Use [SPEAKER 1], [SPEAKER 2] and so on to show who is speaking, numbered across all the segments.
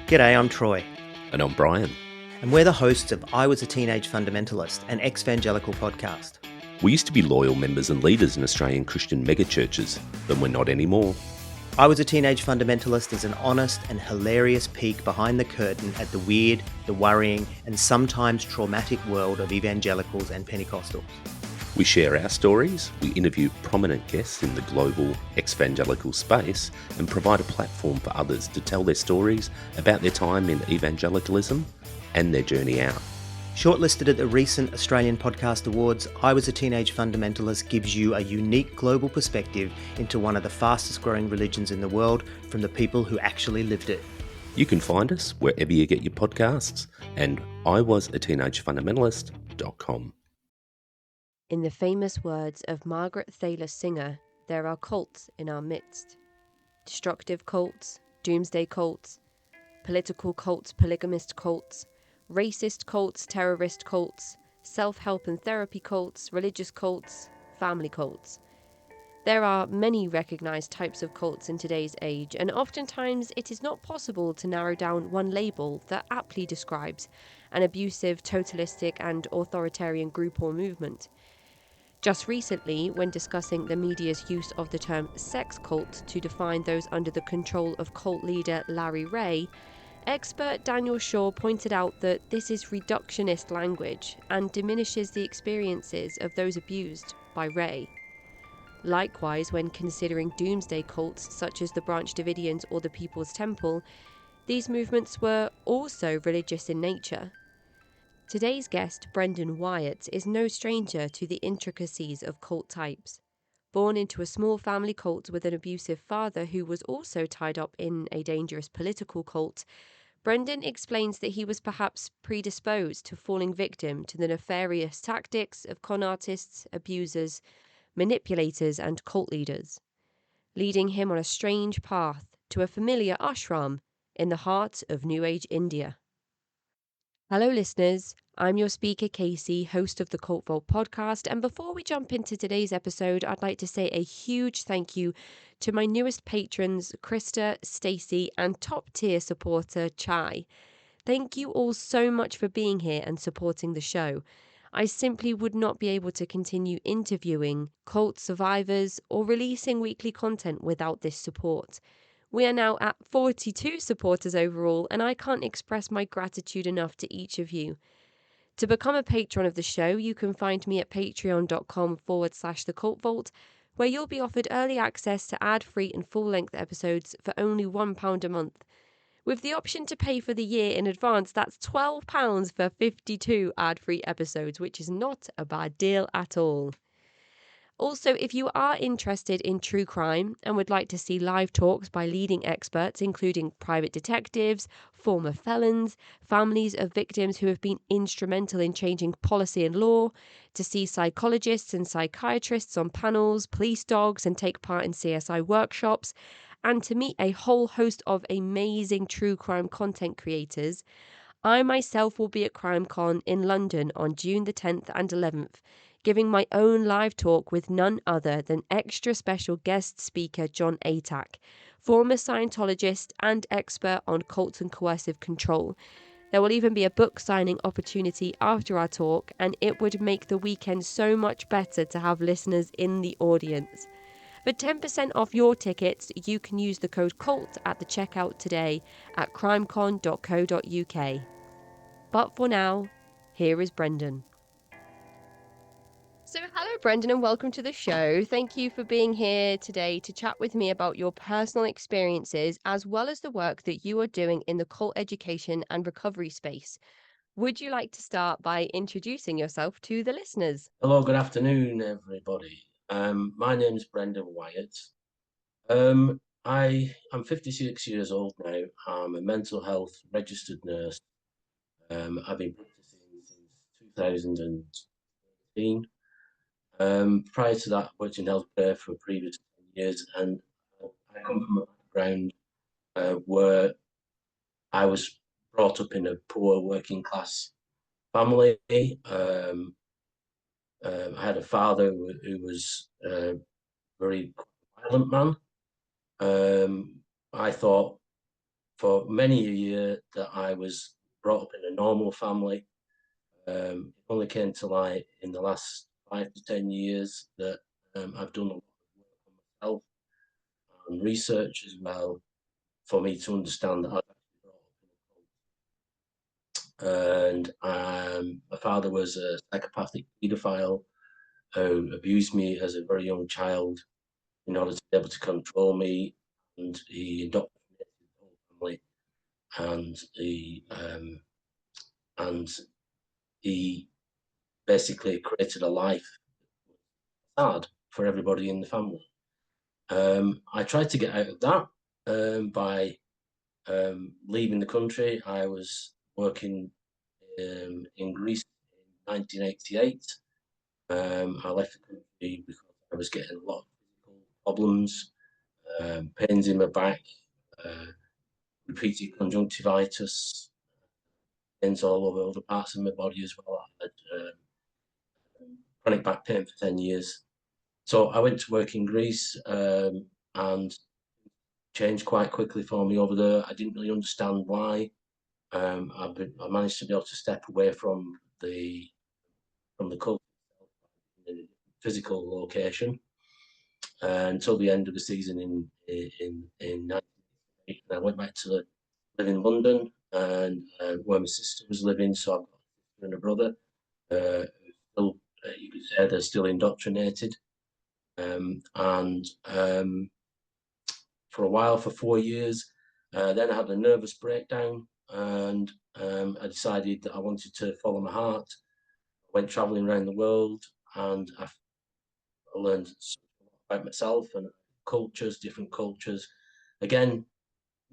[SPEAKER 1] G'day, I'm Troy,
[SPEAKER 2] And I'm Brian.
[SPEAKER 1] and we're the hosts of I Was a Teenage Fundamentalist, an ex-evangelical podcast.
[SPEAKER 2] We used to be loyal members and leaders in Australian Christian megachurches, but we're not anymore.
[SPEAKER 1] I Was a Teenage Fundamentalist is an honest and hilarious peek behind the curtain at the weird, the worrying, and sometimes traumatic world of evangelicals and Pentecostals.
[SPEAKER 2] We share our stories, we interview prominent guests in the global ex-evangelical space, and provide a platform for others to tell their stories about their time in evangelicalism and their journey out.
[SPEAKER 1] Shortlisted at the recent Australian Podcast Awards, I Was a Teenage Fundamentalist gives you a unique global perspective into one of the fastest growing religions in the world from the people who actually lived it.
[SPEAKER 2] You can find us wherever you get your podcasts and iwasateenagefundamentalist.com.
[SPEAKER 3] In the famous words of Margaret Thaler Singer, there are cults in our midst. Destructive cults, doomsday cults, political cults, polygamist cults, racist cults, terrorist cults, self-help and therapy cults, religious cults, family cults. There are many recognised types of cults in today's age, and oftentimes it is not possible to narrow down one label that aptly describes an abusive, totalistic and authoritarian group or movement. Just recently, when discussing the media's use of the term sex cult to define those under the control of cult leader Larry Ray, expert Daniel Shaw pointed out that this is reductionist language and diminishes the experiences of those abused by Ray. Likewise, when considering doomsday cults such as the Branch Davidians or the People's Temple, these movements were also religious in nature. Today's guest, Brendan Whyatt, is no stranger to the intricacies of cult types. Born into a small family cult with an abusive father who was also tied up in a dangerous political cult, Brendan explains that he was perhaps predisposed to falling victim to the nefarious tactics of con artists, abusers, manipulators and cult leaders, leading him on a strange path to a familiar ashram in the heart of New Age India. Hello listeners, I'm your speaker Casey, host of the Cult Vault podcast, and before we jump into today's episode, I'd like to say a huge thank you to my newest patrons, Krista, Stacey, and top-tier supporter, Chai. Thank you all so much for being here and supporting the show. I simply would not be able to continue interviewing cult survivors or releasing weekly content without this support. We are now at 42 supporters overall, and I can't express my gratitude enough to each of you. To become a patron of the show, you can find me at patreon.com/thecultvault, where you'll be offered early access to ad-free and full-length episodes for only £1 a month. With the option to pay for the year in advance, that's £12 for 52 ad-free episodes, which is not a bad deal at all. Also, if you are interested in true crime and would like to see live talks by leading experts, including private detectives, former felons, families of victims who have been instrumental in changing policy and law, to see psychologists and psychiatrists on panels, police dogs, and take part in CSI workshops, and to meet a whole host of amazing true crime content creators, I myself will be at CrimeCon in London on June the 10th and 11th, giving my own live talk with none other than extra special guest speaker John Atack, former Scientologist and expert on cult and coercive control. There will even be a book signing opportunity after our talk, and it would make the weekend so much better to have listeners in the audience. For 10% off your tickets, you can use the code CULT at the checkout today at crimecon.co.uk. But for now, here is Brendan. So hello Brendan and welcome to the show. Thank you for being here today to chat with me about your personal experiences as well as the work that you are doing in the cult education and recovery space. Would you like to start by introducing yourself to the listeners?
[SPEAKER 4] Hello, good afternoon, everybody. My name is Brendan Whyatt. I'm 56 years old now. I'm a mental health registered nurse. I've been practicing since 2013. Prior to that, I worked in healthcare for previous 10 years, and I come from a background where I was brought up in a poor working class family. I had a father who was a very violent man. I thought for many a year that I was brought up in a normal family. It only came to light in the last 5 to 10 years that I've done a lot of work on myself and research as well for me to understand that I was actually brought up in a cult. And my father was a psychopathic paedophile who abused me as a very young child in order to be able to control me, and he indoctrinated the whole family, and he basically created a life hard for everybody in the family. I tried to get out of that by leaving the country. I was working in Greece in 1988. I left the country because I was getting a lot of physical problems, pains in my back, repeated conjunctivitis, pains all over other parts of my body as well. I had chronic back pain for 10 years. So I went to work in Greece and changed quite quickly for me over there. I didn't really understand why. I managed to be able to step away from the cult in a physical location until the end of the season in 1988. And I went back to live in London, and where my sister was living. So I've got a sister and a brother. Still, you could say they're still indoctrinated. And for a while, for 4 years, then I had a nervous breakdown, and I decided that I wanted to follow my heart. I went traveling around the world, and I learned about myself and different cultures. Again,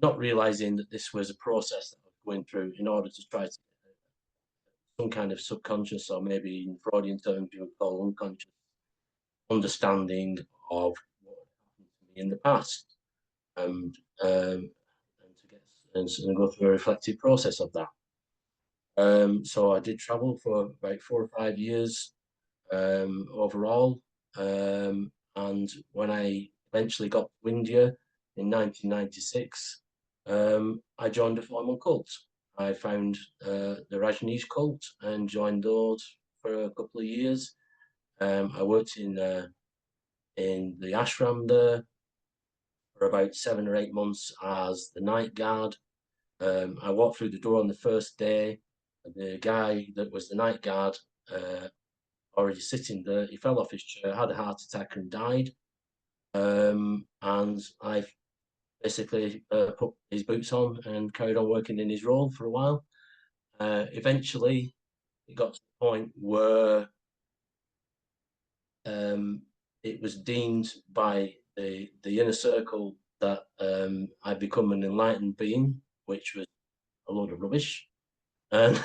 [SPEAKER 4] not realizing that this was a process that I was going through in order to try to get some kind of subconscious, or maybe in Freudian terms you would call unconscious, understanding of what happened to me in the past, and to get and go through a reflective process of that. So I did travel for about 4 or 5 years overall, and when I eventually got to India in 1996, I joined a formal cult. I found the Rajneesh cult and joined those for a couple of years. I worked in the ashram there for about 7 or 8 months as the night guard. I walked through the door on the first day. The guy that was the night guard, already sitting there, he fell off his chair, had a heart attack, and died. And I basically put his boots on and carried on working in his role for a while. Eventually, it got to the point where it was deemed by the inner circle that I'd become an enlightened being, which was a load of rubbish, and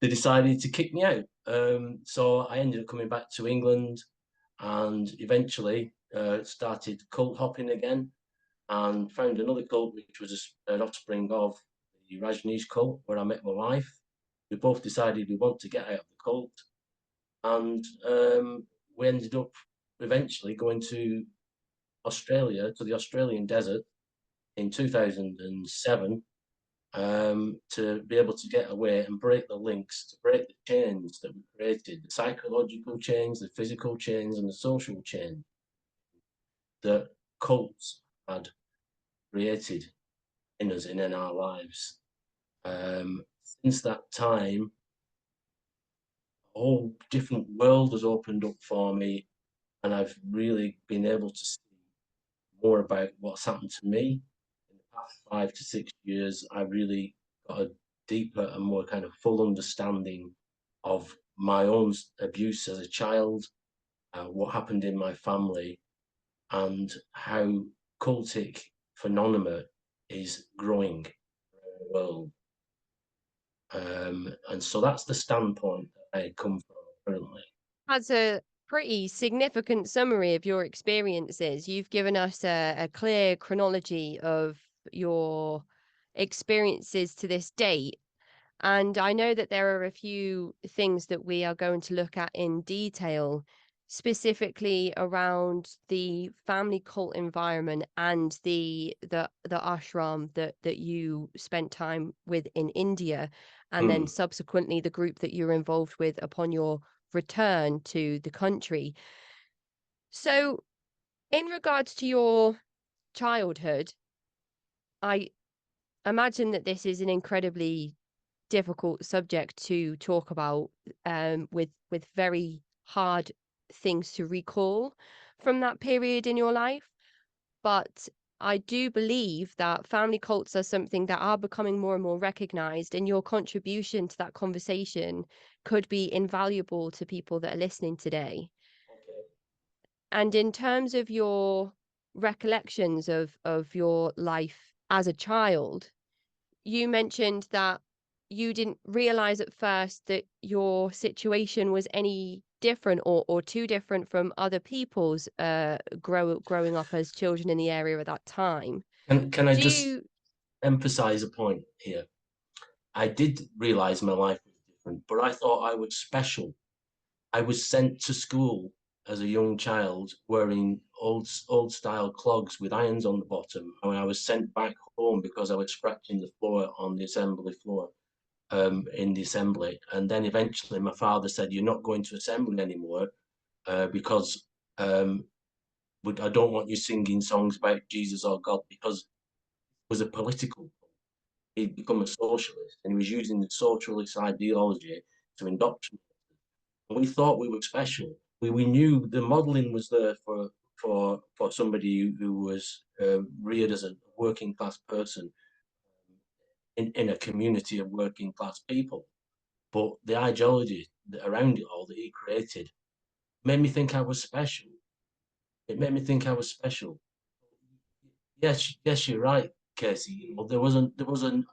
[SPEAKER 4] they decided to kick me out. So I ended up coming back to England, and eventually started cult hopping again, and found another cult which was an offspring of the Rajneesh cult, where I met my wife. We both decided we want to get out of the cult, and we ended up eventually going to Australia, to the Australian desert in 2007, to be able to get away and break the links, to break the chains that we created, the psychological chains, the physical chains, and the social chain that cults had created in us and in our lives. Since that time, a whole different world has opened up for me, and I've really been able to see more about what's happened to me. In the past 5 to 6 years, I really got a deeper and more kind of full understanding of my own abuse as a child, what happened in my family, and how cultic phenomena is growing around the world. And so that's the standpoint that I come from currently.
[SPEAKER 3] That's a pretty significant summary of your experiences. You've given us a clear chronology of your experiences to this date. And I know that there are a few things that we are going to look at in detail. specifically around the family cult environment and the ashram that you spent time with in India, and then subsequently the group that you're involved with upon your return to the country. So in regards to your childhood, I imagine that this is an incredibly difficult subject to talk about, with very hard things to recall from that period in your life. But I do believe that family cults are something that are becoming more and more recognized, and your contribution to that conversation could be invaluable to people that are listening today.
[SPEAKER 4] Okay.
[SPEAKER 3] And in terms of your recollections of your life as a child, you mentioned that you didn't realize at first that your situation was any different or too different from other people's growing up as children in the area at that time.
[SPEAKER 4] Can I
[SPEAKER 3] Do
[SPEAKER 4] just
[SPEAKER 3] you
[SPEAKER 4] emphasize a point here? I did realize my life was different, but I thought I was special. I was sent to school as a young child wearing old style clogs with irons on the bottom, and I was sent back home because I was scratching the floor on the assembly floor, in the assembly. And then eventually my father said, "You're not going to assembly anymore, because I don't want you singing songs about Jesus or God," because it was a political. He'd become a socialist, and he was using the socialist ideology to indoctrinate. And we thought we were special. We knew the modelling was there for somebody who was reared as a working class person in a community of working class people. But the ideology around it all that he created made me think I was special. It made me think I was special. Yes, you're right, Casey. You know, there was a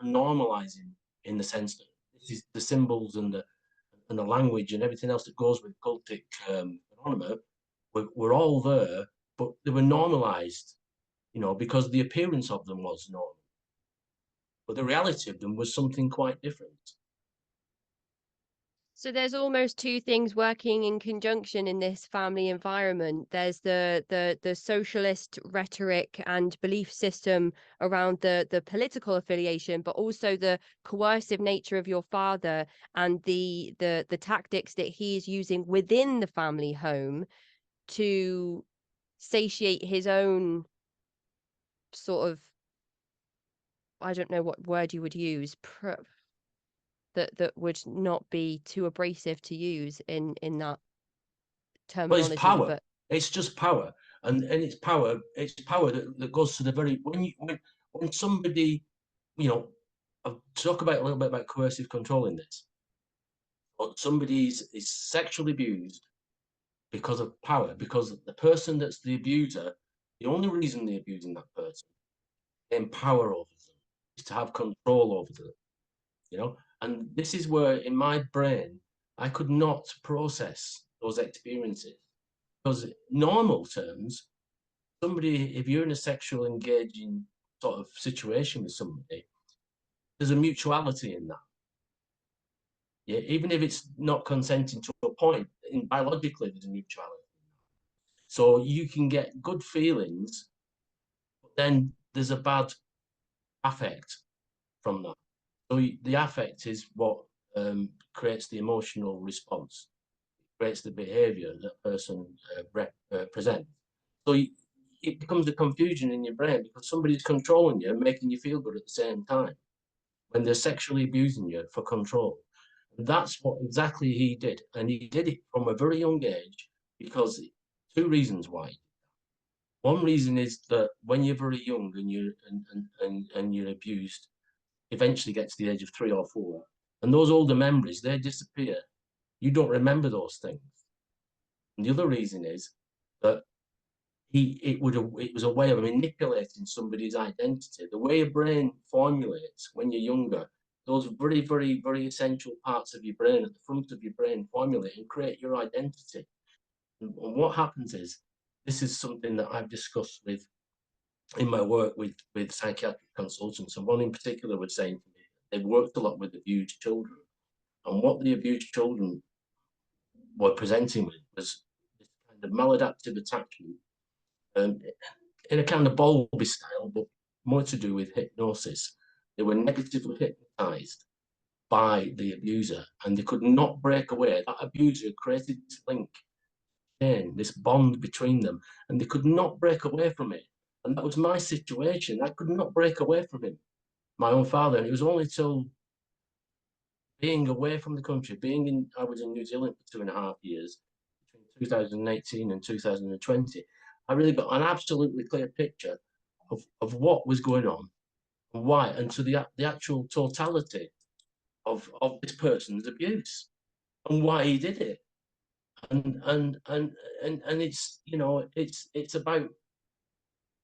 [SPEAKER 4] normalizing in the sense that this is the symbols and the language and everything else that goes with cultic phenomena were all there, but they were normalized, because the appearance of them was normal, but the reality of them was something quite different.
[SPEAKER 3] So there's almost two things working in conjunction in this family environment. There's the socialist rhetoric and belief system around the political affiliation, but also the coercive nature of your father and the tactics that he is using within the family home to satiate his own sort of, I don't know what word you would use, that would not be too abrasive to use in that
[SPEAKER 4] Well, it's
[SPEAKER 3] terminology,
[SPEAKER 4] power.
[SPEAKER 3] but
[SPEAKER 4] It's just power, and it's power. It's power that goes to the very when somebody, I'll talk about a little bit about coercive control in this. But somebody is sexually abused because of power, because the person that's the abuser, the only reason they're abusing that person, gain power over them, is to have control over them. And this is where in my brain I could not process those experiences. Because normal terms, somebody, if you're in a sexual engaging sort of situation with somebody, there's a mutuality in that. Yeah, even if it's not consenting to a point, biologically there's a mutuality. So you can get good feelings, but then there's a bad affect from that. So the affect is what creates the emotional response, creates the behavior that person presents. So it becomes a confusion in your brain because somebody's controlling you and making you feel good at the same time when they're sexually abusing you for control. And that's what exactly he did. And he did it from a very young age because two reasons why. One reason is that when you're very young and you're abused, eventually get to the age of 3 or 4, and those older memories, they disappear. You don't remember those things. And the other reason is that it was a way of manipulating somebody's identity. The way your brain formulates when you're younger, those very, very, very essential parts of your brain at the front of your brain formulate and create your identity. And what happens is, this is something that I've discussed in my work with psychiatric consultants, and one in particular was saying to me, they've worked a lot with abused children, and what the abused children were presenting with was this kind kind of maladaptive attachment, um, in a kind of Bowlby style, but more to do with hypnosis. They were negatively hypnotized by the abuser, and they could not break away. That abuser created this link, this bond between them, and they could not break away from it. And that was my situation. I could not break away from him, my own father. And it was only till being away from the country, I was in New Zealand for 2.5 years, between 2018 and 2020, I really got an absolutely clear picture of what was going on and why, and to the actual totality of this person's abuse and why he did it. And it's, you know, it's about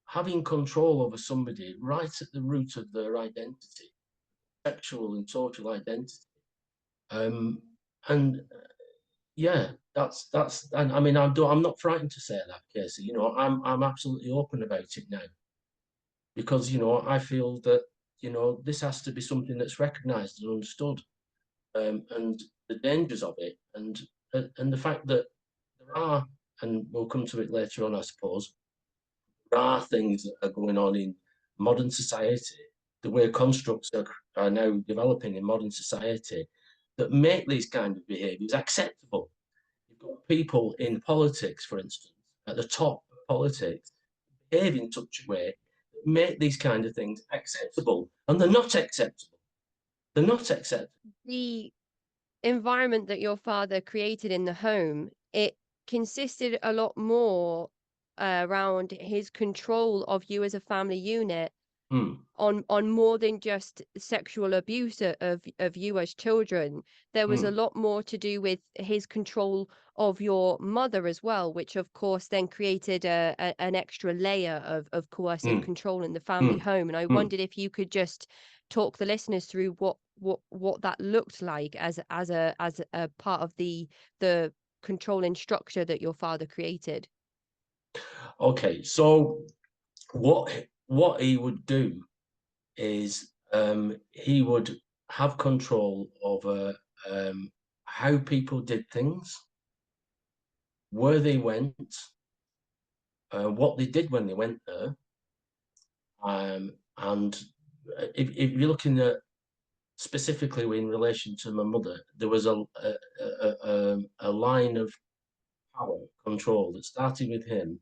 [SPEAKER 4] having control over somebody right at the root of their identity, sexual and social identity. And yeah, that's and I mean, I'm not frightened to say that, Casey. You know, I'm absolutely open about it now, because, you know, I feel that, you know, this has to be something that's recognised and understood, and the dangers of it, and the fact that there are, and we'll come to it later on, I suppose, there are things that are going on in modern society, the way constructs are now developing in modern society, that make these kind of behaviours acceptable. You've got people in politics, for instance, at the top of politics, behave in such a way that make these kind of things acceptable, and they're not acceptable. They're not acceptable.
[SPEAKER 3] The environment that your father created in the home, it consisted a lot more around his control of you as a family unit, on more than just sexual abuse of you as children. There was a lot more to do with his control of your mother as well, which of course then created an extra layer of coercive control in the family home. And I wondered if you could just talk the listeners through what that looked like as a part of the controlling structure that your father created.
[SPEAKER 4] Okay, so what he would do is, he would have control over, how people did things, where they went, what they did when they went there, and if you're looking at specifically in relation to my mother, there was a line of power control that started with him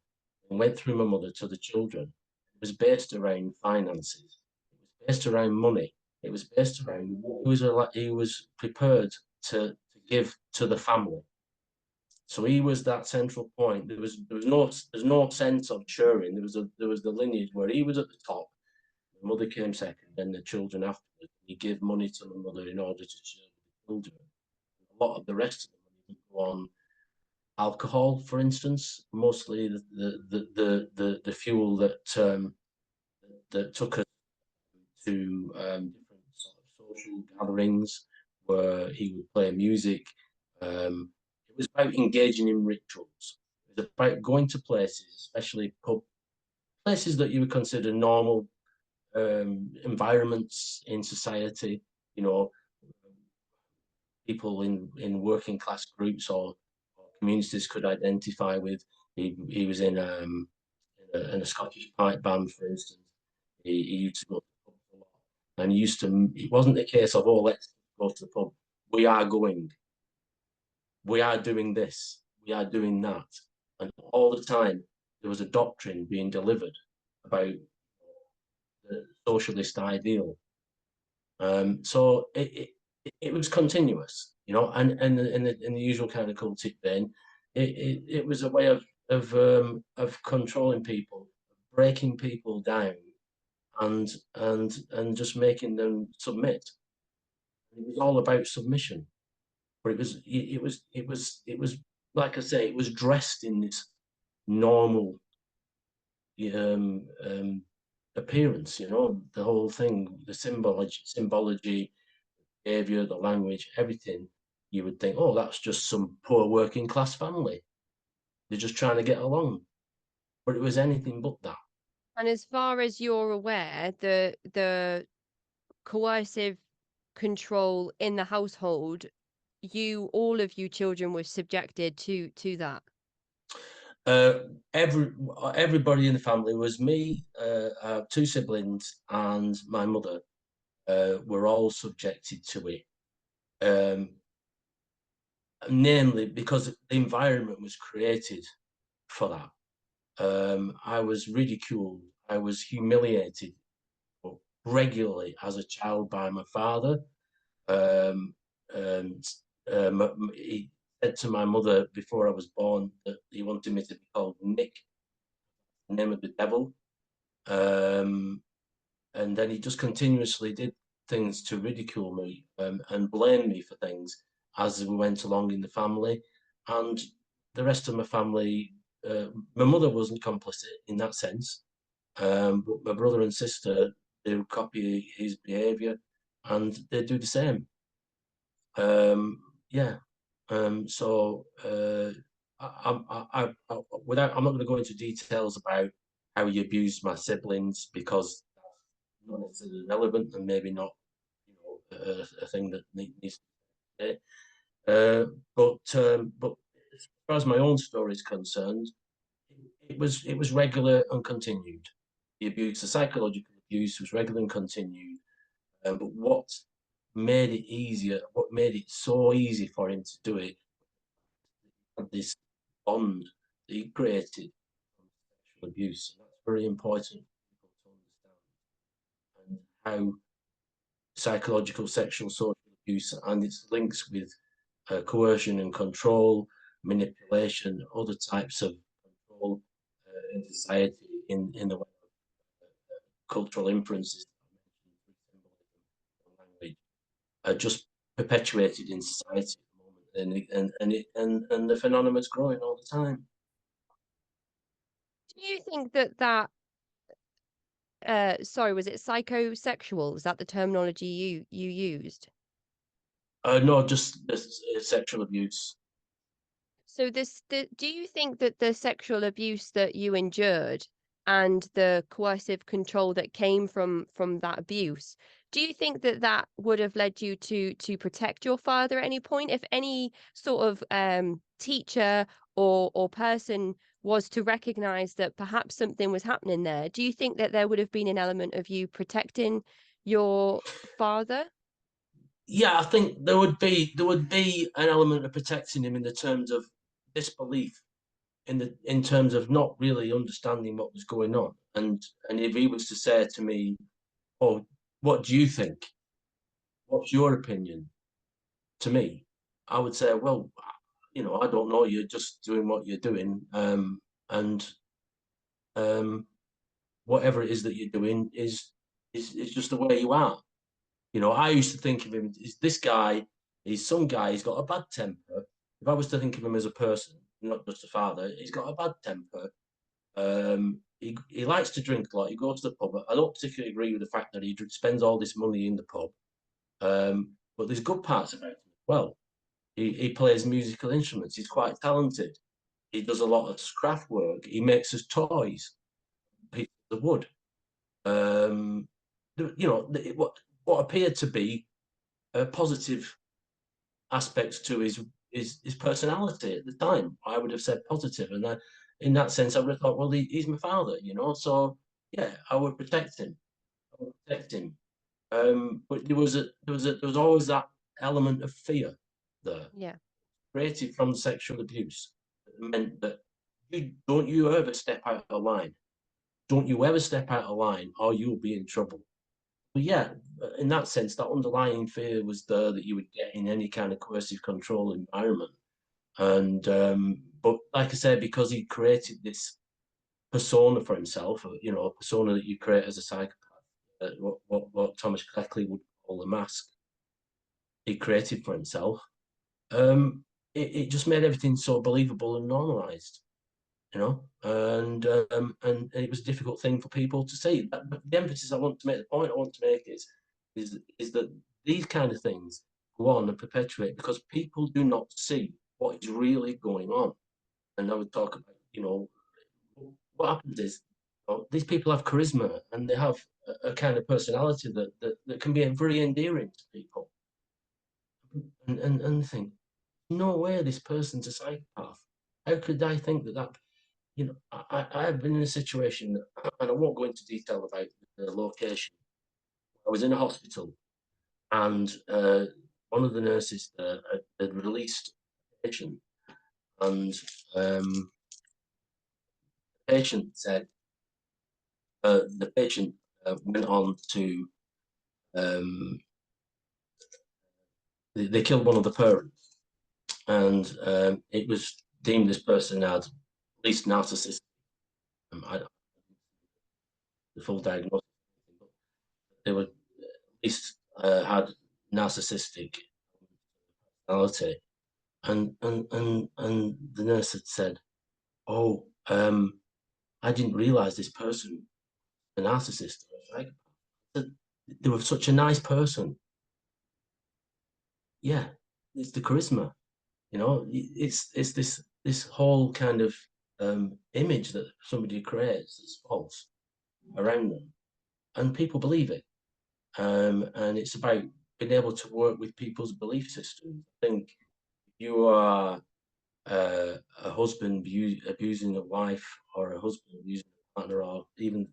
[SPEAKER 4] and went through my mother to the children. It was based around finances. It was based around money. It was based around what he was prepared to give to the family. So he was that central point. There's no sense of sharing. There was the lineage where he was at the top. The mother came second, then the children afterwards. He gave money to the mother in order to share with the children. A lot of the rest of the money would go on alcohol, for instance, mostly the fuel that took us to different sort of social gatherings where he would play music. It was about engaging in rituals. It was about going to places, especially places that you would consider normal environments in society. You know, people in working class groups or communities could identify with. He was in a Scottish pipe band, for instance. He used to go to the pub a lot, and he used to. It wasn't a case of, oh, let's go to the pub. We are going. We are doing this. We are doing that, and all the time there was a doctrine being delivered about the socialist ideal. So it was continuous, you know, and in the usual kind of cultic vein, it was a way of controlling people, breaking people down, and just making them submit. It was all about submission, but it was like I say, it was dressed in this normal um, um, appearance, you know, the whole thing, the symbology, behavior, the language, everything. You would think, oh, that's just some poor working class family. They're just trying to get along. But it was anything but that.
[SPEAKER 3] And as far as you're aware, the coercive control in the household, all of you children were subjected to that.
[SPEAKER 4] Everybody in the family was me, two siblings, and my mother. Were all subjected to it. Namely, because the environment was created for that. I was ridiculed. I was humiliated regularly as a child by my father. And he said to my mother before I was born that he wanted me to be called Nick, the name of the devil. And then he just continuously did things to ridicule me and blame me for things as we went along in the family. And the rest of my family, my mother wasn't complicit in that sense, but my brother and sister, they would copy his behaviour and they do the same. Yeah. So I'm not going to go into details about how he abused my siblings because that's not necessarily relevant and maybe not, a thing that needs to be said. But as far as my own story is concerned, it was regular and continued. The abuse, the psychological abuse, was regular and continued. But what made it easier, what made it so easy for him to do it, this bond that he created from sexual abuse. And that's very important for people to understand. And how psychological, sexual, social abuse and its links with coercion and control, manipulation, other types of control in society in the way of cultural inferences and language are just perpetuated in society at the moment, and the phenomenon is growing all the time.
[SPEAKER 3] Do you think that sorry, was it psychosexual? Is that the terminology you used?
[SPEAKER 4] No, just sexual abuse.
[SPEAKER 3] So do you think that the sexual abuse that you endured and the coercive control that came from that abuse, do you think that that would have led you to protect your father at any point? If any sort of teacher or person was to recognize that perhaps something was happening there, do you think that there would have been an element of you protecting your father?
[SPEAKER 4] Yeah, I think there would be an element of protecting him in the terms of disbelief, in terms of not really understanding what was going on. And if he was to say to me, "Oh, what do you think? What's your opinion?" to me, I would say, "Well, I don't know. You're just doing what you're doing, and um, whatever it is that you're doing is just the way you are." I used to think of him as this guy. He's some guy. He's got a bad temper. If I was to think of him as a person, not just a father, he's got a bad temper. He likes to drink a lot. He goes to the pub. I don't particularly agree with the fact that he spends all this money in the pub. But there's good parts about him as well. He plays musical instruments. He's quite talented. He does a lot of craft work. He makes us toys, pieces of wood. What appeared to be positive aspects to his personality at the time. I would have said positive, and in that sense, I would have thought, well, he's my father, So yeah, I would protect him. I would protect him. But there was always that element of fear there,
[SPEAKER 3] Yeah.
[SPEAKER 4] created from sexual abuse. That meant that don't you ever step out of line. Don't you ever step out of line, or you'll be in trouble. But yeah, in that sense, that underlying fear was there that you would get in any kind of coercive control environment. And but like I said, because he created this persona for himself, a persona that you create as a psychopath, what Thomas Cleckley would call the mask, he created for himself. It just made everything so believable and normalized, and it was a difficult thing for people to see. But the emphasis I want to make, the point I want to make is that these kind of things go on and perpetuate because people do not see what is really going on. And I would talk about, what happens is these people have charisma and they have a kind of personality that can be very endearing to people. And think, no way this person's a psychopath. How could I think that I have been in a situation, and I won't go into detail about the location. I was in a hospital, and one of the nurses there had released a patient, and the patient said the patient went on to they killed one of the parents, and it was deemed this person had at least narcissistic. I don't the full diagnosis, but they were at least had narcissistic personality, and the nurse had said, "Oh, I didn't realize this person was a narcissist or a psychopath. They were such a nice person." Yeah, it's the charisma. It's this whole kind of image that somebody creates that's false around them, and people believe it. And it's about being able to work with people's belief systems. I think you are a husband abusing a wife, or a husband abusing a partner, or even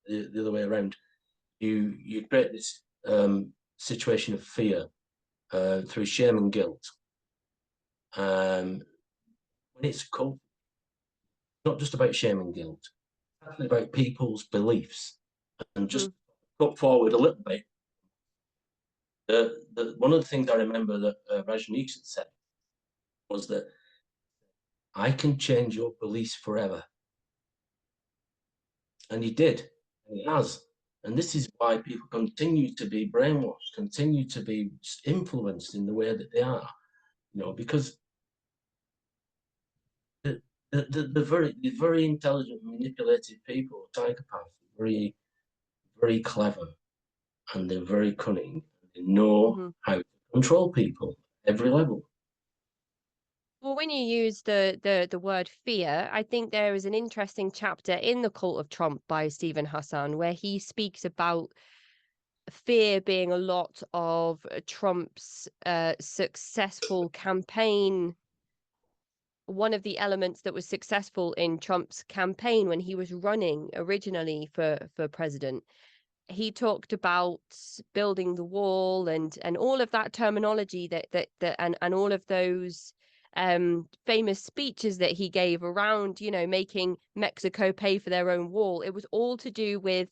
[SPEAKER 4] the other way around. You create this situation of fear through shame and guilt. When it's called, not just about shame and guilt, it's actually about people's beliefs. And just put forward a little bit, one of the things I remember that Rajneesh had said was that I can change your beliefs forever. And he did, and he has. And this is why people continue to be brainwashed, continue to be influenced in the way that they are, because the very intelligent, manipulative people, psychopaths, very, very clever, and they're very cunning. They know how to control people at every level.
[SPEAKER 3] Well, when you use the word fear, I think there is an interesting chapter in The Cult of Trump by Stephen Hassan where he speaks about fear being a lot of Trump's successful campaign. One of the elements that was successful in Trump's campaign when he was running originally for president, he talked about building the wall and all of that terminology that and all of those famous speeches that he gave around, making Mexico pay for their own wall. It was all to do with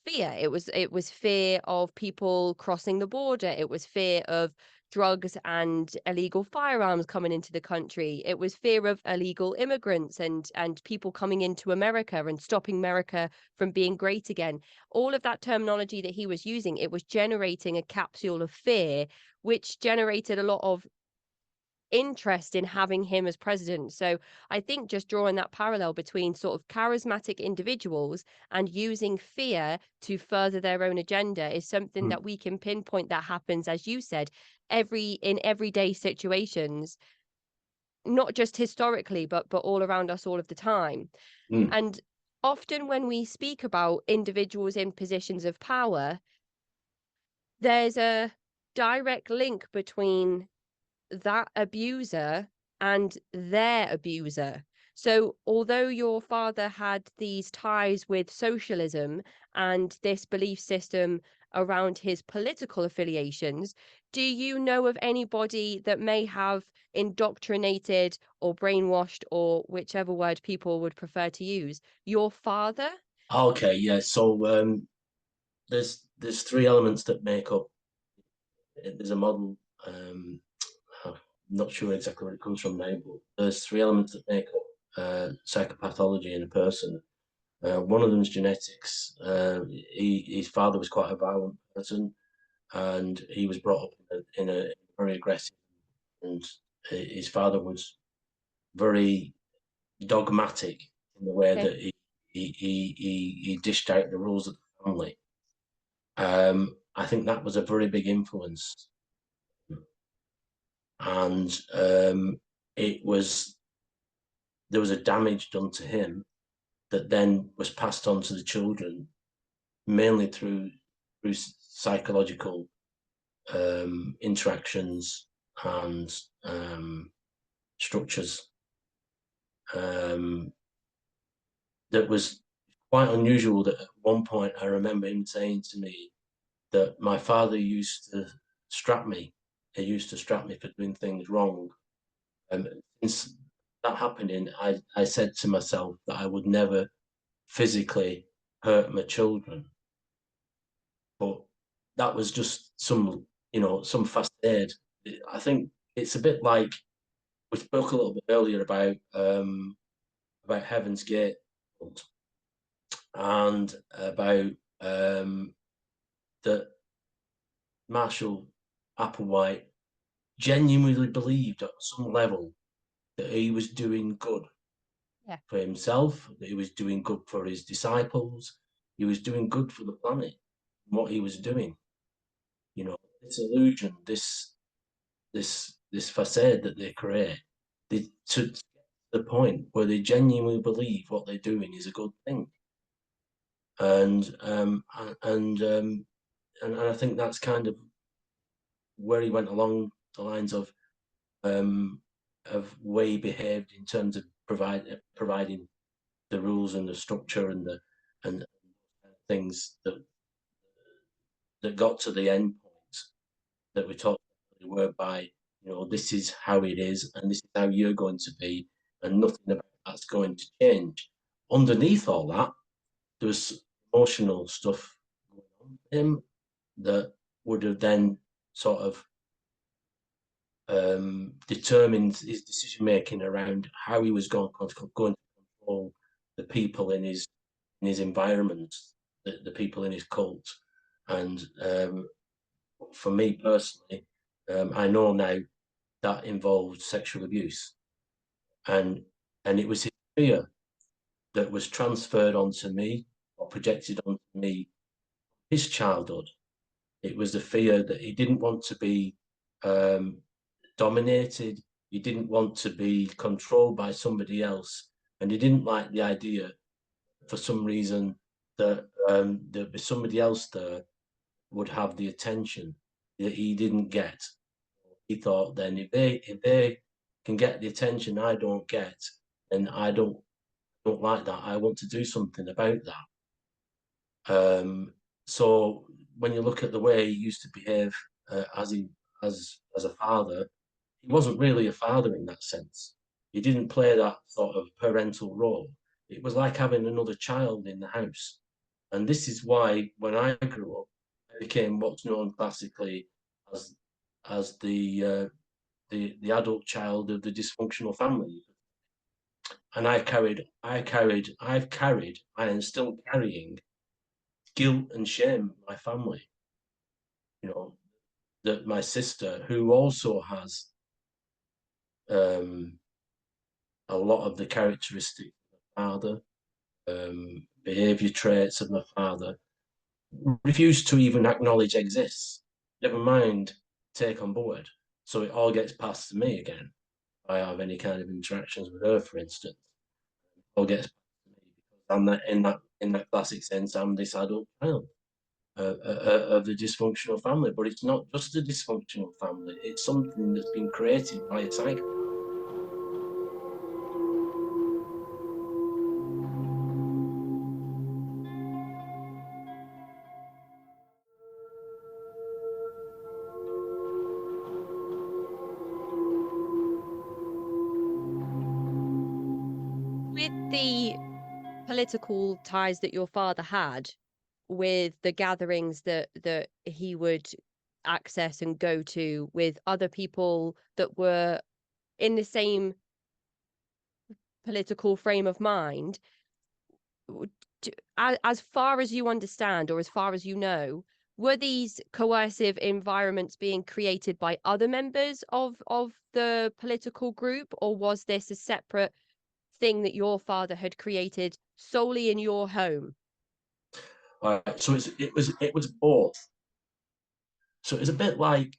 [SPEAKER 3] fear. It was fear of people crossing the border. It was fear of drugs and illegal firearms coming into the country. It was fear of illegal immigrants and people coming into America and stopping America from being great again. All of that terminology that he was using, it was generating a capsule of fear, which generated a lot of interest in having him as president. So I think just drawing that parallel between sort of charismatic individuals and using fear to further their own agenda is something that we can pinpoint that happens, as you said, in everyday situations, not just historically, but all around us all of the time. And often when we speak about individuals in positions of power, there's a direct link between that abuser and their abuser. So although your father had these ties with socialism and this belief system around his political affiliations, do you know of anybody that may have indoctrinated or brainwashed, or whichever word people would prefer to use, your father?
[SPEAKER 4] Okay, yeah. So there's three elements that make up. There's a model. I'm not sure exactly where it comes from now, but there's three elements that make up psychopathology in a person. One of them is genetics. His father was quite a violent person, and he was brought up in a very aggressive. And his father was very dogmatic in the way
[SPEAKER 3] Okay.
[SPEAKER 4] that he dished out the rules of the family. I think that was a very big influence, and it was there was a damage done to him that then was passed on to the children, mainly through psychological interactions and structures. that was quite unusual. That at one point I remember him saying to me that my father used to strap me. He used to strap me for doing things wrong. Since that happening, I said to myself that I would never physically hurt my children. But that was just some, some facade. I think it's a bit like we spoke a little bit earlier about Heaven's Gate and about that Marshall Applewhite genuinely believed at some level that he was doing good for himself, that he was doing good for his disciples, he was doing good for the planet, what he was doing. This illusion, this facade that they create, to the point where they genuinely believe what they're doing is a good thing. And I think that's kind of where he went along the lines of where he behaved in terms of providing the rules and the structure and things that got to the end points that we talked about, whereby this is how it is and this is how you're going to be, and nothing about that's going to change. Underneath all that, there was emotional stuff going on for him that would have then sort of determined his decision making around how he was going to control the people in his environment, the people in his cult. And for me personally, I know now that involved sexual abuse, and it was his fear that was transferred onto me or projected onto me, his childhood. It was the fear that he didn't want to be dominated. He didn't want to be controlled by somebody else, and he didn't like the idea, for some reason, that there'd be somebody else there would have the attention that he didn't get. He thought then if they can get the attention I don't get, then I don't like that. I want to do something about that. So when you look at the way he used to behave as a father, he wasn't really a father in that sense. He didn't play that sort of parental role. It was like having another child in the house. And this is why when I grew up, I became what's known classically as the adult child of the dysfunctional family. And I am still carrying guilt and shame in my family. That my sister, who also has a lot of the characteristics of my father, behavior traits of my father, refused to even acknowledge exists, never mind take on board. So it all gets passed to me again. If I have any kind of interactions with her, for instance, it all gets passed to me because I'm in that classic sense, I'm this adult child of the dysfunctional family. But it's not just a dysfunctional family; it's something that's been created by a cycle.
[SPEAKER 3] With the political ties that your father had, with the gatherings that he would access and go to with other people that were in the same political frame of mind, as far as you understand or as far as you know, were these coercive environments being created by other members of the political group, or was this a separate thing that your father had created solely in your home?
[SPEAKER 4] All right, so it was both. So it's a bit like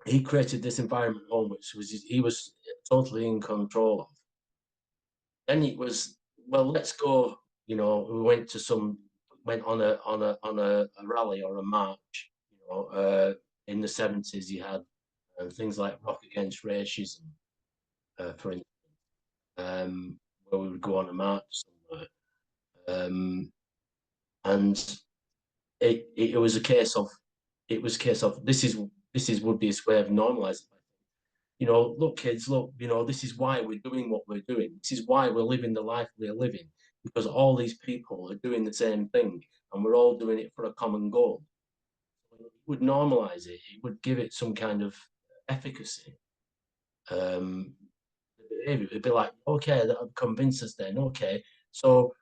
[SPEAKER 4] he created this environment home, which he was totally in control of. Then it was, well, let's go. We went on a rally or a march. In the 70s, you had things like Rock Against Racism, for instance. where we would go on a march somewhere. And it was a case of this is would be a way of normalizing. Look, kids, look, this is why we're doing what we're doing. This is why we're living the life we're living, because all these people are doing the same thing and we're all doing it for a common goal. It would normalize it. It would give it some kind of efficacy. It'd be like, okay, that would convince us then, okay. So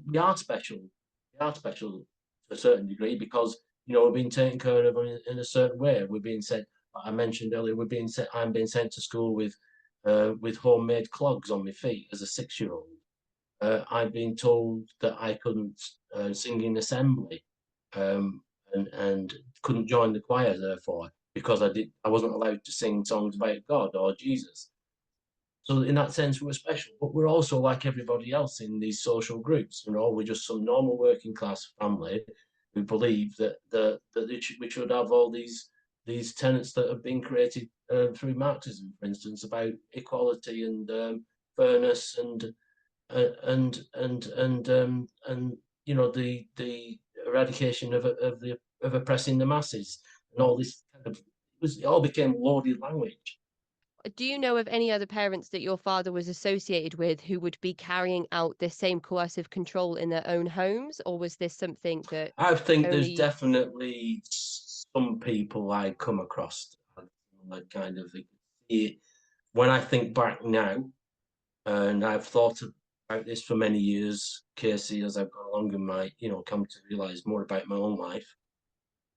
[SPEAKER 4] we are special. We are special to a certain degree because, we're being taken care of in a certain way. We're being sent, I mentioned earlier, I'm being sent to school with homemade clogs on my feet as a 6-year-old. I've been told that I couldn't sing in assembly, and couldn't join the choir, therefore, because I wasn't allowed to sing songs about God or Jesus. So in that sense, we're special, but we're also like everybody else in these social groups. We're just some normal working class family who believe that we should have all these tenets that have been created through Marxism, for instance, about equality and fairness and the eradication of oppressing the masses and all this it all became loaded language.
[SPEAKER 3] Do you know of any other parents that your father was associated with who would be carrying out this same coercive control in their own homes, or was this something that
[SPEAKER 4] I think there's
[SPEAKER 3] only...
[SPEAKER 4] definitely some people I come across that kind of see it. When I think back now, and I've thought about this for many years, Casey, as I've gone along and come to realise more about my own life.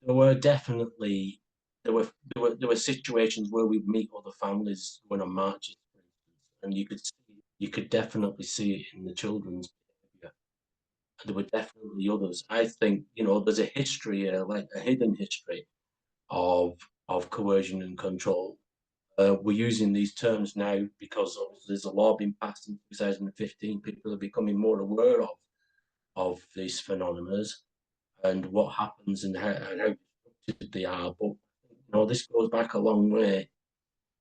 [SPEAKER 4] There were definitely there were situations where we'd meet other families going on marches, for instance, and you could definitely see it in the children's behaviour. There were definitely others. I think there's a history here, like a hidden history of coercion and control. We're using these terms now because there's a law being passed in 2015. People are becoming more aware of these phenomena and what happens and how destructive they are. But this goes back a long way,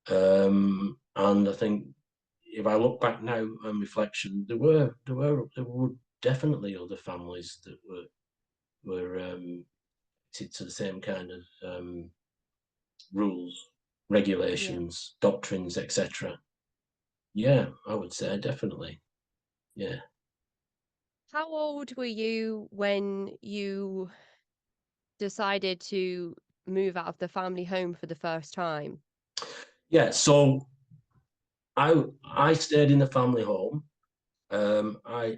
[SPEAKER 4] and I think if I look back now on reflection, there were definitely other families that were to the same kind of rules,
[SPEAKER 3] Yeah.
[SPEAKER 4] regulations, doctrines, etc. Yeah, I would say definitely. Yeah.
[SPEAKER 3] How old were you when you decided to move out of the family home for the first time?
[SPEAKER 4] Yeah. So I stayed in the family home.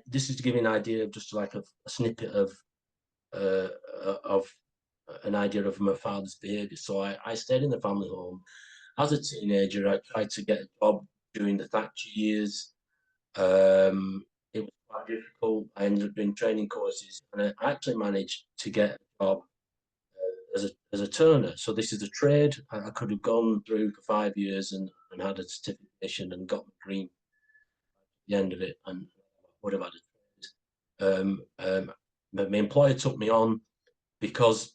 [SPEAKER 4] This is to give you an idea of just like a snippet of an idea of my father's behaviour. So I stayed in the family home. As a teenager, I tried to get a job during the Thatcher years. It was quite difficult. I ended up doing training courses, and I actually managed to get a job as a turner. So this is a trade. I could have gone through for 5 years and had a certification and got my green at the end of it, and would have had a trade. But my employer took me on because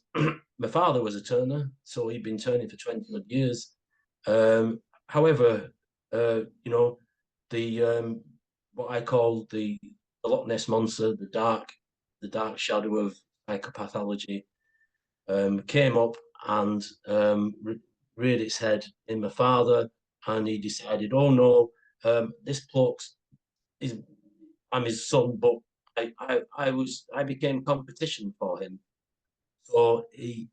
[SPEAKER 4] my father was a turner, so he'd been turning for 20 odd years. However, the what I call the Loch Ness monster, the dark shadow of psychopathology, came up and reared its head in my father, and he decided, oh no, this bloke's is I'm his son, but I became competition for him. So he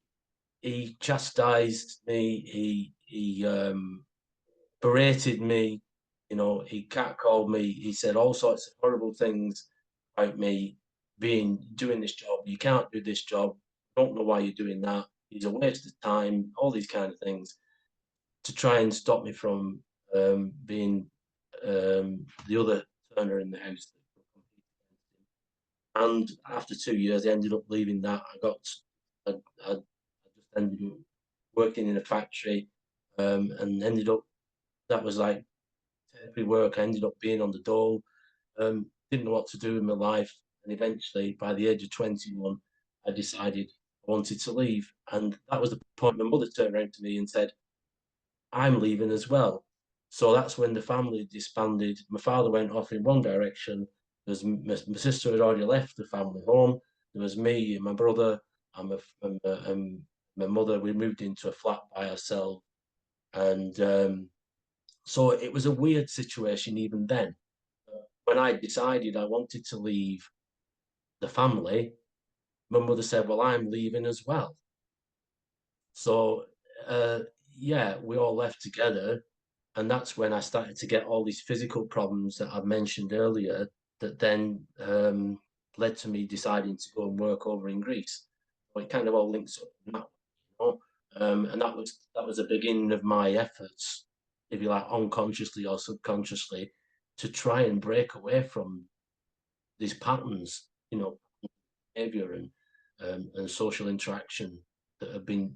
[SPEAKER 4] chastised me, he berated me, he catcalled me, he said all sorts of horrible things about me doing this job. You can't do this job. Don't know why you're doing that. It's a waste of time. All these kind of things to try and stop me from being the other turner in the house. And after 2 years, I ended up leaving that. I just ended up working in a factory, and ended up that was like temporary work. I ended up being on the dole. Didn't know what to do with my life, and eventually, by the age of 21, I decided I wanted to leave, and that was the point. My mother turned around to me and said, "I'm leaving as well." So that's when the family disbanded. My father went off in one direction. My sister had already left the family home. There was me and my brother and my mother. We moved into a flat by ourselves. And so it was a weird situation even then. When I decided I wanted to leave the family, my mother said, well, I'm leaving as well. So, yeah, we all left together. And that's when I started to get all these physical problems that I mentioned earlier that then led to me deciding to go and work over in Greece. So it kind of all links up in that way, you know? And that was the beginning of my efforts, if you like, unconsciously or subconsciously, to try and break away from these patterns, you know, behavior and social interaction that have been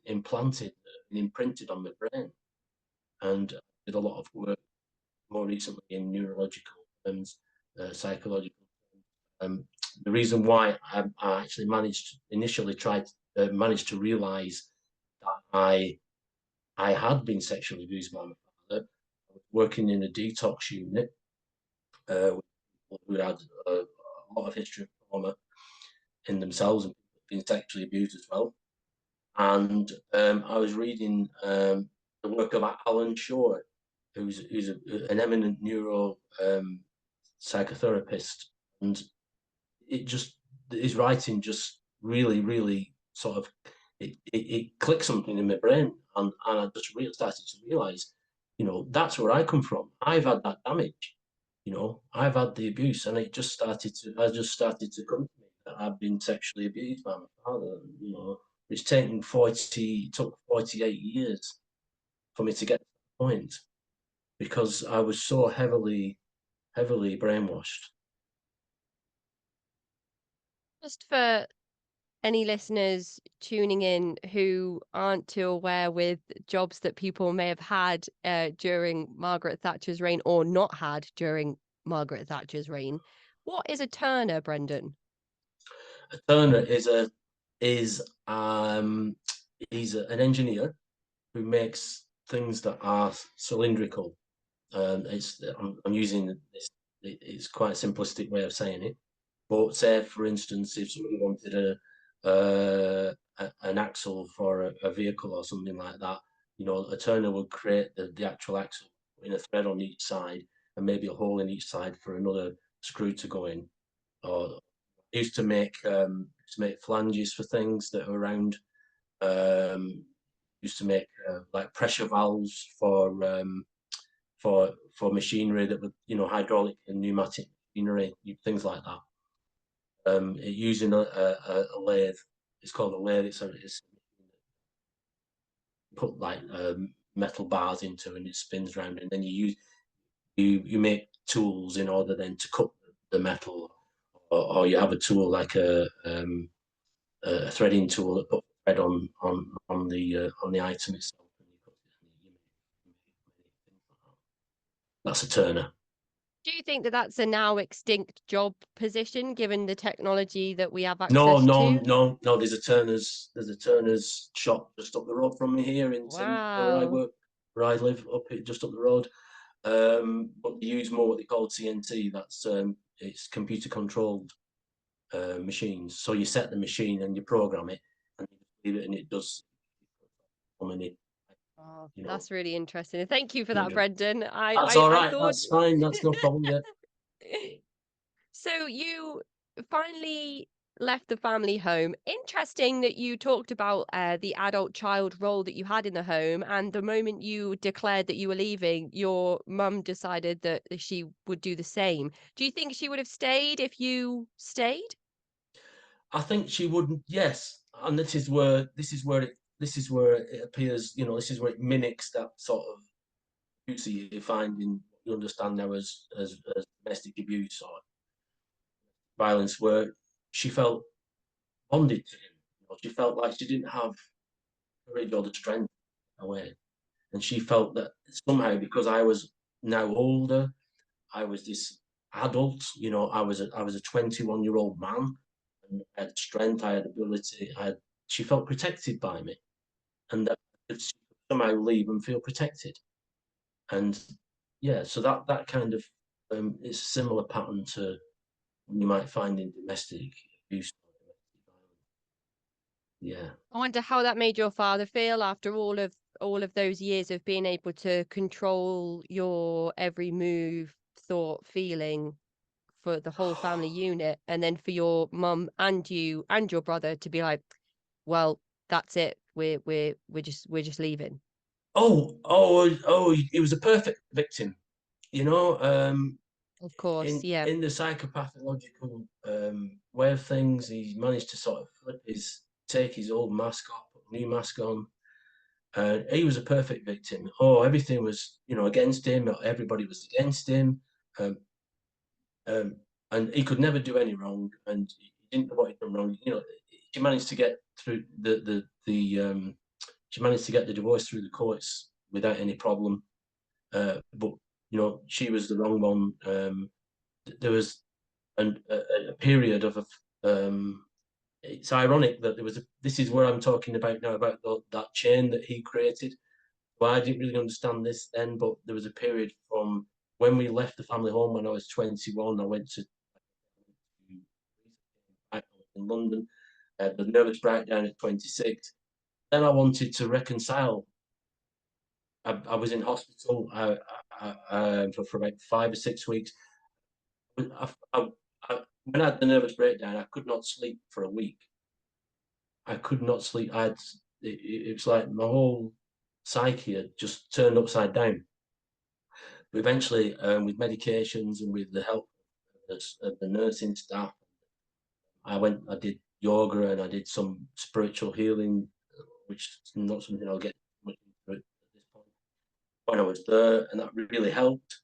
[SPEAKER 4] implanted, that have been imprinted on my brain. And I did a lot of work more recently in neurological terms, psychological terms. The reason why I actually managed to realize that I had been sexually abused by my father. I was working in a detox unit with people who had a lot of history of trauma in themselves and being sexually abused as well. And I was reading the work of Alan Shore, who's an eminent neuro psychotherapist, and his writing just really sort of it clicked something in my brain, and I just really started to realize, you know, that's where I come from. I've had that damage, you know, I've had the abuse, and I just started to come to me that I've been sexually abused by my father, you know. It took 48 years for me to get to that point because I was so heavily brainwashed.
[SPEAKER 3] Just for any listeners tuning in who aren't too aware with jobs that people may have had during Margaret Thatcher's reign or not had during Margaret Thatcher's reign, what is a turner, Brendan?
[SPEAKER 4] A turner is he's an engineer who makes things that are cylindrical. I'm using this. It's quite a simplistic way of saying it. But say, for instance, if somebody wanted an axle for a vehicle or something like that, you know, a turner would create the actual axle in a thread on each side and maybe a hole in each side for another screw to go in. Or used to make flanges for things that are around. Used to make like pressure valves for machinery that would, you know, hydraulic and pneumatic machinery, things like that. Using a lathe. It's called a lathe. It's put like metal bars into and it spins around, and then you make tools in order then to cut the metal, or you have a tool like a threading tool that puts thread on the item itself. That's a turner.
[SPEAKER 3] Do you think that that's a now extinct job position given the technology that we have
[SPEAKER 4] No,
[SPEAKER 3] access
[SPEAKER 4] no,
[SPEAKER 3] to?
[SPEAKER 4] no, no. There's a turner's shop just up the road from me here in Tim, where I
[SPEAKER 3] Wow.
[SPEAKER 4] work, where I live, just up the road. But they use more what they call CNC. That's it's computer controlled machines. So you set the machine and you program it, and you leave it, and it does how many,
[SPEAKER 3] Oh,
[SPEAKER 4] you know.
[SPEAKER 3] that's really interesting. Thank you for that, Brendan.
[SPEAKER 4] That's all
[SPEAKER 3] I
[SPEAKER 4] right.
[SPEAKER 3] thought
[SPEAKER 4] That's fine. That's no problem. Yeah.
[SPEAKER 3] so you finally left the family home. Interesting that you talked about the adult child role that you had in the home, and the moment you declared that you were leaving, your mum decided that she would do the same. Do you think she would have stayed if you stayed?
[SPEAKER 4] I think she wouldn't. Yes, and this is where it appears. You know, this is where it mimics that sort of abuse that you find in you understand now as domestic abuse or violence, where she felt bonded to him. You know, she felt like she didn't have courage or the strength away, and she felt that somehow because I was now older, I was this adult. You know, I was a 21-year-old man, and I had strength, I had ability, she felt protected by me, and that she could somehow leave and feel protected. And yeah, so that kind of it's a similar pattern to you might find in domestic abuse. Yeah.
[SPEAKER 3] I wonder how that made your father feel after all of those years of being able to control your every move, thought, feeling for the whole family unit, and then for your mum and you and your brother to be like, well, that's it. We're just leaving.
[SPEAKER 4] He was a perfect victim, you know.
[SPEAKER 3] Of course, yeah.
[SPEAKER 4] In the psychopathological way of things, he managed to sort of take his old mask off, put a new mask on. He was a perfect victim. Oh, everything was, against him. Everybody was against him, um, um, and he could never do any wrong. And he didn't know what he'd done wrong. She managed to get through she managed to get the divorce through the courts without any problem. But she was the wrong one. There was a period of it's ironic that this is where I'm talking about now, about that chain that he created. Well, I didn't really understand this then, but there was a period from when we left the family home when I was 21. I went to in London, the nervous breakdown at 26. Then I wanted to reconcile. I was in hospital for about 5 or 6 weeks. When I had the nervous breakdown, I could not sleep for a week. I could not sleep. It was like my whole psyche had just turned upside down. But eventually, with medications and with the help of the nursing staff, I did yoga and I did some spiritual healing, which is not something I'll get much into at this point. When I was there, and that really helped.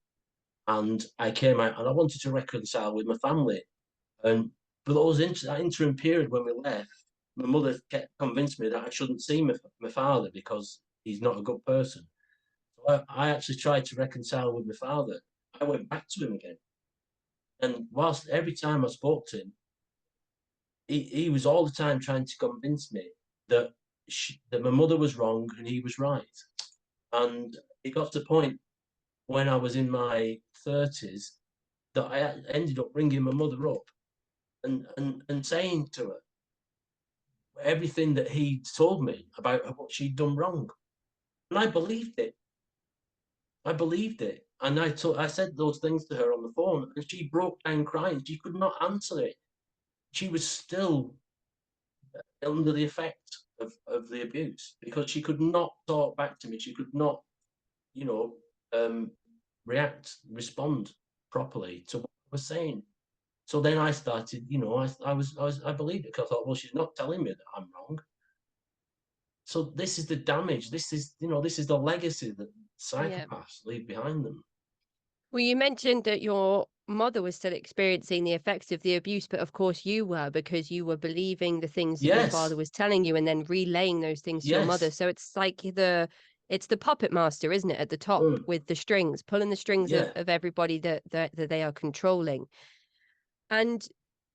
[SPEAKER 4] And I came out and I wanted to reconcile with my family. And for that interim period when we left, my mother kept convinced me that I shouldn't see my father because he's not a good person. So I actually tried to reconcile with my father. I went back to him again. And whilst every time I spoke to him, he was all the time trying to convince me that that my mother was wrong and he was right. And it got to the point when I was in my 30s that I ended up ringing my mother up and saying to her everything that he told me about what she'd done wrong. And I believed it. I believed it. And I said those things to her on the phone, and she broke down crying. She could not answer it. She was still under the effect of the abuse because she could not talk back to me. She could not, you know, um, respond properly to what I was saying. So then I started, I believed it because I thought, well, she's not telling me that I'm wrong. So this is the damage. This is the legacy that
[SPEAKER 3] Yeah.
[SPEAKER 4] psychopaths leave behind them.
[SPEAKER 3] Well, you mentioned that your mother was still experiencing the effects of the abuse, but of course you were, because you were believing the things that your
[SPEAKER 4] Yes,
[SPEAKER 3] father was telling you and then relaying those things to your mother.
[SPEAKER 4] yes,
[SPEAKER 3] So it's like it's the puppet master, isn't it, at the top
[SPEAKER 4] mm,
[SPEAKER 3] with the strings, pulling the strings
[SPEAKER 4] yeah.
[SPEAKER 3] of everybody that they are controlling. And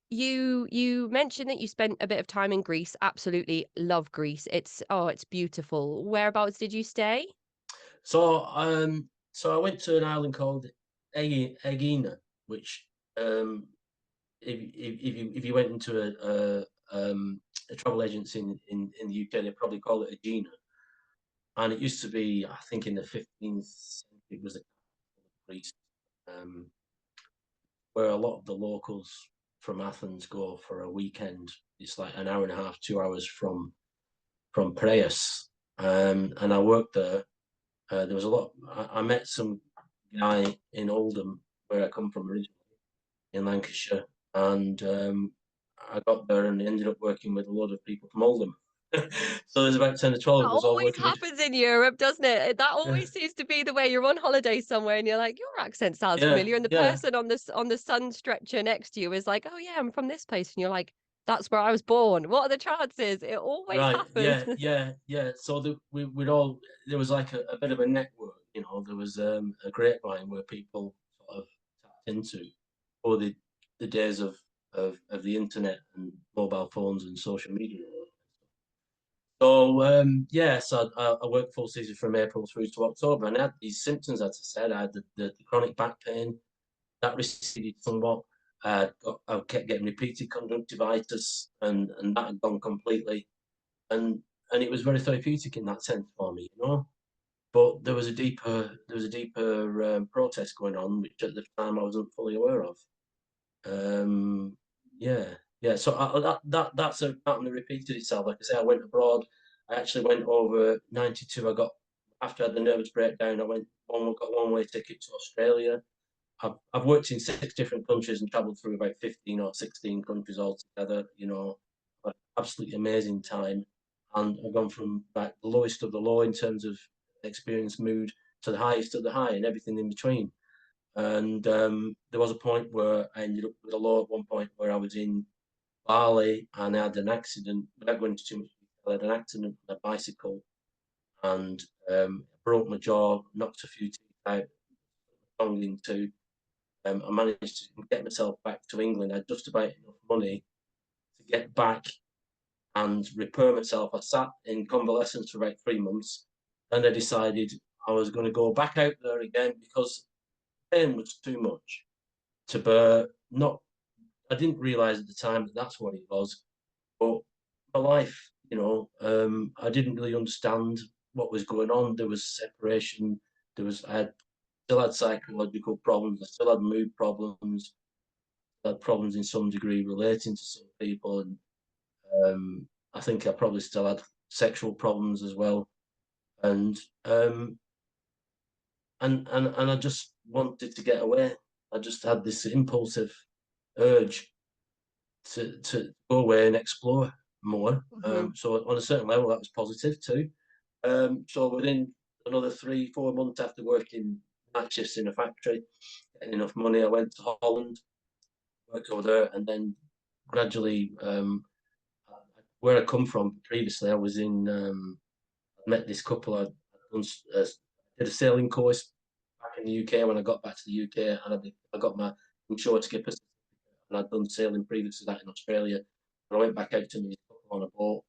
[SPEAKER 3] you mentioned that you spent a bit of time in Greece. Absolutely love Greece. It's beautiful. Whereabouts did you stay?
[SPEAKER 4] So I went to an island called Aegina, which if you went into a travel agency in the UK, they probably call it Aegina. And it used to be, I think, in the 15th century, it was the capital of Greece, um, where a lot of the locals from Athens go for a weekend. It's like an hour and a half, 2 hours from Piraeus, and I worked there. There was a lot. I met some guy in Oldham, where I come from originally, in Lancashire, and I got there and ended up working with a lot of people from Oldham. So there's about 10 or 12
[SPEAKER 3] That
[SPEAKER 4] of us all
[SPEAKER 3] always
[SPEAKER 4] working with.
[SPEAKER 3] happens in Europe, doesn't it? That
[SPEAKER 4] Yeah,
[SPEAKER 3] always seems to be the way. You're on holiday somewhere and you're like, your accent sounds
[SPEAKER 4] yeah,
[SPEAKER 3] familiar, and the
[SPEAKER 4] yeah.
[SPEAKER 3] person on the sun stretcher next to you is like, oh yeah, I'm from this place, and you're like, that's where I was born. What are the chances? It always
[SPEAKER 4] Right,
[SPEAKER 3] happens.
[SPEAKER 4] yeah, yeah, yeah. So we'd all, there was like a bit of a network, there was a grapevine where people sort of tapped into for the days of the internet and mobile phones and social media. So so I worked full season from April through to October, and I had these symptoms. As I said, I had the chronic back pain that receded somewhat. I kept getting repeated conjunctivitis, and that had gone completely. And it was very therapeutic in that sense for me, you know. But there was a deeper protest going on, which at the time I wasn't fully aware of. Um, yeah, yeah. So that's a pattern that repeated itself. Like I say, I went abroad. I actually went over '92. I got after I had the nervous breakdown. Got one way ticket to Australia. I've worked in 6 different countries and travelled through about 15 or 16 countries altogether. You know, absolutely amazing time. And I've gone from like the lowest of the low in terms of experience, mood, to the highest of the high, and everything in between. And there was a point where I ended up with a low at one point where I was in Bali and I had an accident. Without going into too much detail, I had an accident with a bicycle and broke my jaw, knocked a few teeth out, tongue in two. I managed to get myself back to England. I had just about enough money to get back and repair myself. I sat in convalescence for about 3 months. Then I decided I was going to go back out there again because pain was too much to bear. Not, I didn't realize at the time that that's what it was, but my life, you know, I didn't really understand what was going on. There was separation. Still had psychological problems. I still had mood problems. I had problems in some degree relating to some people, and I think I probably still had sexual problems as well. And I just wanted to get away. I just had this impulsive urge to go away and explore more. So on a certain level, that was positive too. So within another 3-4 months after working night shifts in a factory, getting enough money, I went to Holland, worked over there, and then gradually, where I come from previously, I was in. I met this couple. Did a sailing course back in the UK when I got back to the UK, and I got my inshore skipper, and I'd done sailing previous to that in Australia. And I went back out to meet a couple on a boat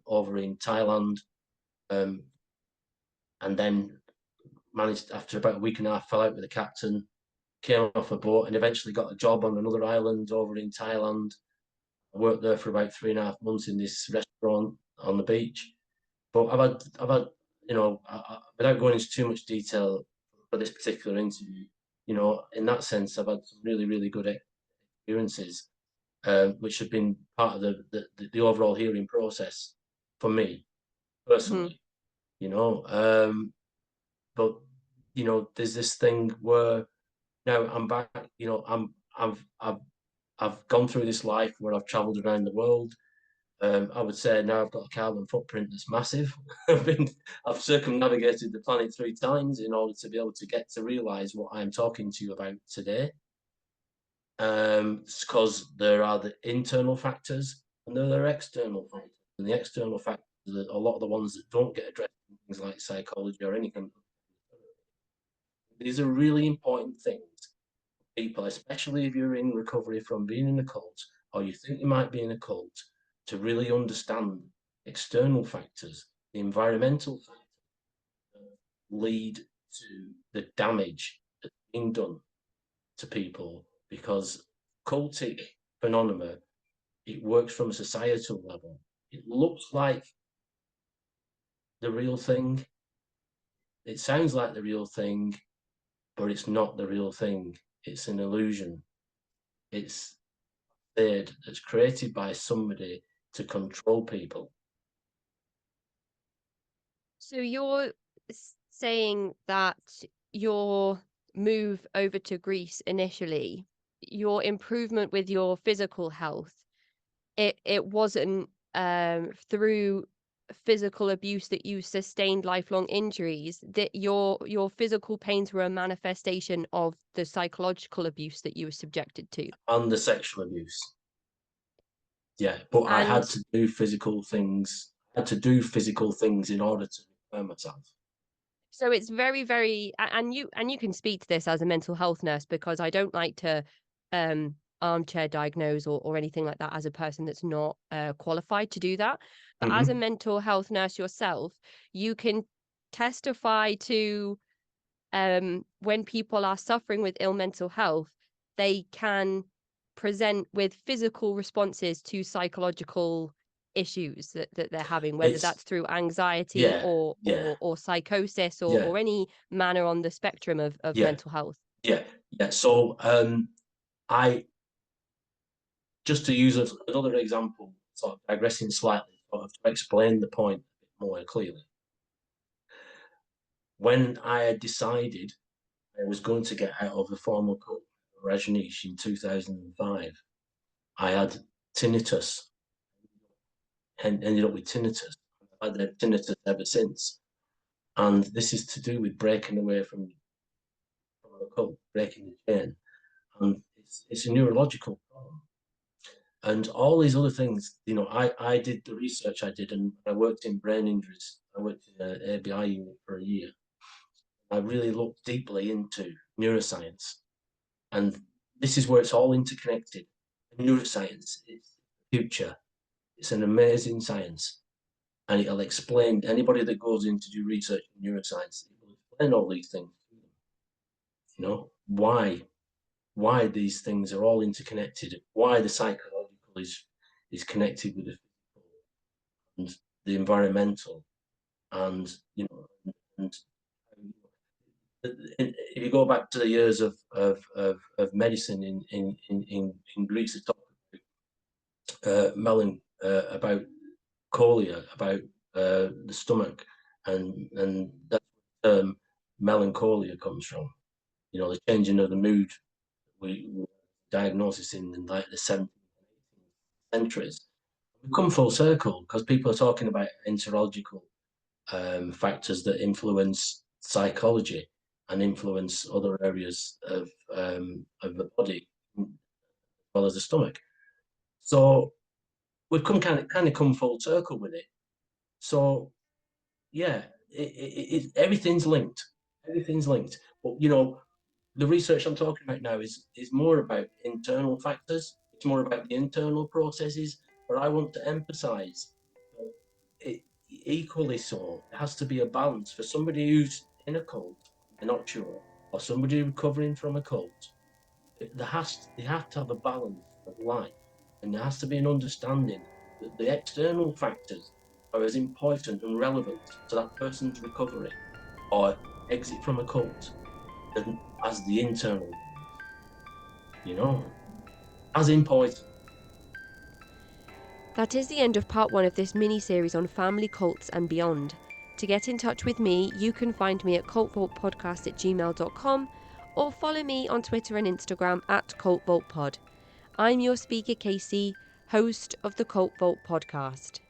[SPEAKER 4] over in Thailand, and then managed after about a week and a half, fell out with the captain, came off a boat, and eventually got a job on another island over in Thailand. I worked there for about 3.5 months in this restaurant on the beach. But I've had, you know, without going into too much detail for this particular interview, you know, in that sense, I've had some really, really good experiences, which have been part of the overall healing process for me personally, you know. But you know, there's this thing where now I'm back. You know, I've gone through this life where I've travelled around the world. I would say now I've got a carbon footprint that's massive. I've circumnavigated the planet 3 times in order to be able to get to realize what I'm talking to you about today. Because there are the internal factors and there are external factors. And the external factors are a lot of the ones that don't get addressed in things like psychology or anything. These are really important things for people, especially if you're in recovery from being in a cult or you think you might be in a cult, to really understand external factors, the environmental factors that lead to the damage that's being done to people, because cultic phenomena, it works from a societal level. It looks like the real thing. It sounds like the real thing, but it's not the real thing. It's an illusion. It's that's created by somebody to control people.
[SPEAKER 3] So you're saying that your move over to Greece initially, your improvement with your physical health, it wasn't through physical abuse that you sustained lifelong injuries, that your physical pains were a manifestation of the psychological abuse that you were subjected to.
[SPEAKER 4] And the sexual abuse. Yeah, but I had to do physical things. I had to do physical things in order to repair myself.
[SPEAKER 3] So it's very, very, and you can speak to this as a mental health nurse, because I don't like to armchair diagnose or anything like that as a person that's not qualified to do that. But
[SPEAKER 4] Mm-hmm.
[SPEAKER 3] as a mental health nurse yourself, you can testify to when people are suffering with ill mental health, they can present with physical responses to psychological issues that they're having, whether that's through anxiety
[SPEAKER 4] Yeah,
[SPEAKER 3] or psychosis
[SPEAKER 4] yeah,
[SPEAKER 3] or any manner on the spectrum of
[SPEAKER 4] yeah,
[SPEAKER 3] mental health.
[SPEAKER 4] yeah. So I just to use another example, sort of digressing slightly, sort of to explain the point a bit more clearly. When I had decided I was going to get out of the formal cult of Rajneesh in 2005, I had tinnitus and ended up with tinnitus. I've had tinnitus ever since. And this is to do with breaking away from the cult, breaking the chain. And it's a neurological problem. And all these other things, I did the research I did, and I worked in brain injuries. I worked in an ABI unit for a year. I really looked deeply into neuroscience. And this is where it's all interconnected. Neuroscience is the future. It's an amazing science. And it'll explain, anybody that goes in to do research in neuroscience, it will explain all these things to them. Why these things are all interconnected, why the psychological is connected with the physical and the environmental, and if you go back to the years of medicine in Greece, it talked about cholia, about the stomach, and that's where the term melancholia comes from. The changing of the mood. We diagnosis in like the 17th centuries. We've come full circle because people are talking about enterological factors that influence psychology and influence other areas of the body, as well as the stomach. So we've kind of come full circle with it. So yeah, everything's linked. Everything's linked. But the research I'm talking about now is more about internal factors. It's more about the internal processes. But I want to emphasize it equally so. There has to be a balance for somebody who's in a cult, they're not sure, or somebody recovering from a cult. They have to have a balance of life, and there has to be an understanding that the external factors are as important and relevant to that person's recovery or exit from a cult as the internal ones, as important.
[SPEAKER 3] That is the end of part 1 of this mini-series on family cults and beyond. To get in touch with me, you can find me at cultvaultpodcast@gmail.com or follow me on Twitter and Instagram @cultvaultpod. I'm your speaker, Casey, host of the Cult Vault podcast.